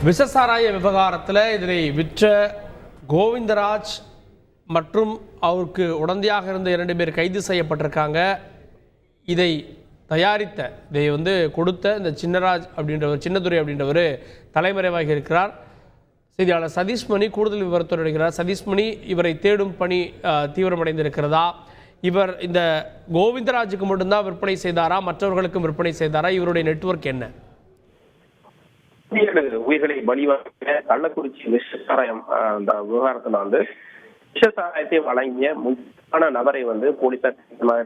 விஷசாராய விவகாரத்தில் இதனை விற்ற கோவிந்தராஜ் மற்றும் அவருக்கு உடந்தையாக இருந்த 2 பேர் கைது செய்யப்பட்டிருக்காங்க. இதை தயாரித்த இதை கொடுத்த இந்த சின்னராஜ் அப்படின்றவர், சின்னதுரை அப்படின்றவர் தலைமறைவாகி இருக்கிறார். செய்தியாளர் சதீஷ்மணி கூடுதல் விவரத்தோடு இருக்கிறார். சதீஷ்மணி, இவரை தேடும் பணி தீவிரமடைந்திருக்கிறதா? இவர் இந்த கோவிந்தராஜுக்கு மட்டும்தான் விற்பனை செய்தாரா, மற்றவர்களுக்கும் விற்பனை செய்தாரா? இவருடைய நெட்வொர்க் என்ன? உயிர்களை பலிவாங்க கள்ளக்குறிச்சி விஷசாராயம் விவகாரத்துல விஷசாராயத்தை வழங்கிய முக்கியமான நபரை போலீசார்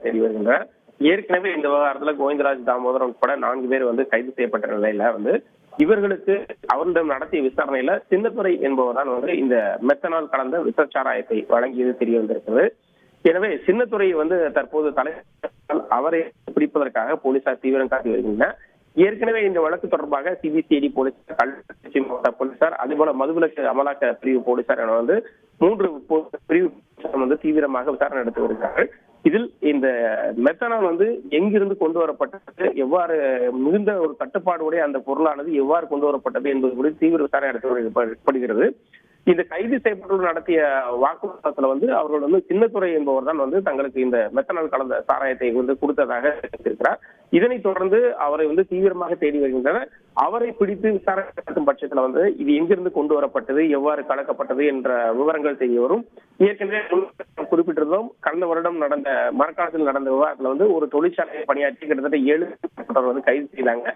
தேடி வருகின்றனர். ஏற்கனவே இந்த விவகாரத்துல கோவிந்தராஜ், தாமோதரன் உட்பட 4 பேர் கைது செய்யப்பட்ட நிலையில இவர்களுக்கு அவரிடம் நடத்திய விசாரணையில சின்னத்துரை என்பவர் தான் இந்த மெத்தனால் கலந்த விஷச்சாராயத்தை வழங்கியது தெரிய வந்திருக்கிறது. எனவே சின்னத்துறை தற்போது அவரை பிடிப்பதற்காக போலீசார் தீவிரம் காட்டி வருகின்றனர். ஏற்கனவே இந்த வழக்கு தொடர்பாக சிபிசிஐடி போலீசார், கள்ளக்குறிச்சி மாவட்ட போலீசார், அதேபோல மதுவிலக்கு அமலாக்க பிரிவு போலீசார் என 3 பிரிவு தீவிரமாக விசாரணை நடத்தி வருகிறார்கள். இதில் இந்த மெத்தனால் எங்கிருந்து கொண்டு வரப்பட்டது, எவ்வாறு மிகுந்த ஒரு கட்டுப்பாடுடைய அந்த பொருளானது எவ்வாறு கொண்டு வரப்பட்டது என்பது குறித்து தீவிர விசாரணை நடத்தப்படுகிறது. இந்த கைது செய்யப்பட்டு நடத்திய வாக்குமூலத்துல அவர்கள் சின்னத்துரை என்பவர் தான் தங்களுக்கு இந்த மெத்தனால் கலந்த சாராயத்தை கொடுத்ததாக இருக்கிறார். இதனைத் தொடர்ந்து அவரை தீவிரமாக தேடி வருகின்றனர். அவரை பிடித்து விசாரணை நடத்தும் பட்சத்துல இது எங்கிருந்து கொண்டு வரப்பட்டது, எவ்வாறு கலக்கப்பட்டது என்ற விவரங்கள் தெரிய வரும். ஏற்கனவே குறிப்பிட்டிருந்தோம், கடந்த வருடம் நடந்த மரக்காணத்தில் நடந்த விவகாரத்துல ஒரு தொழிற்சாலையை பணியாற்றி கிட்டத்தட்ட 7 கைது செய்தாங்க.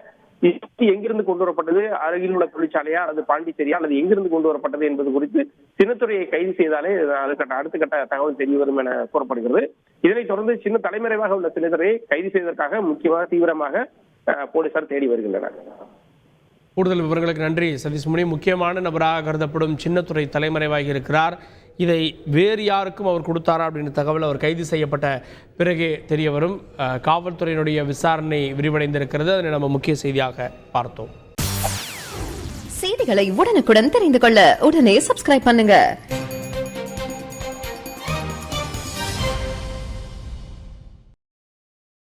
எங்கிருந்து கொண்டு வரப்பட்டது, அருகில் உள்ள தொழிற்சாலையா அல்லது பாண்டிச்சேரியா அல்லது எங்கிருந்து கொண்டு வரப்பட்டது என்பது குறித்து சின்னத்துறையை கைது செய்தாலே அடுத்த கட்ட தகவல் தெரிய வரும் என கூறப்படுகிறது. இதனைத் தொடர்ந்து சின்ன தலைமறைவாக உள்ள சின்னத்துறையை கைது செய்வதற்காக முக்கியமாக தீவிரமாக போலீசார் தேடி வருகின்றனர். கூடுதல் விவரங்களுக்கு நன்றி சதீஷ்மணி. முக்கியமான நபராக கருதப்படும் சின்னத்துறை தலைமறைவாகி இருக்கிறார். இதை வேறு யாருக்கும் அவர் கொடுத்தாரா அப்படின்ற தகவல் அவர் கைது செய்யப்பட்ட பிறகே தெரிய வரும். காவல்துறையினுடைய விசாரணை விரிவடைந்திருக்கிறது. அதனை நம்ம முக்கிய செய்தியாக பார்த்தோம். செய்திகளை உடனுக்குடன் தெரிந்து கொள்ள உடனே சப்ஸ்கிரைப் பண்ணுங்க.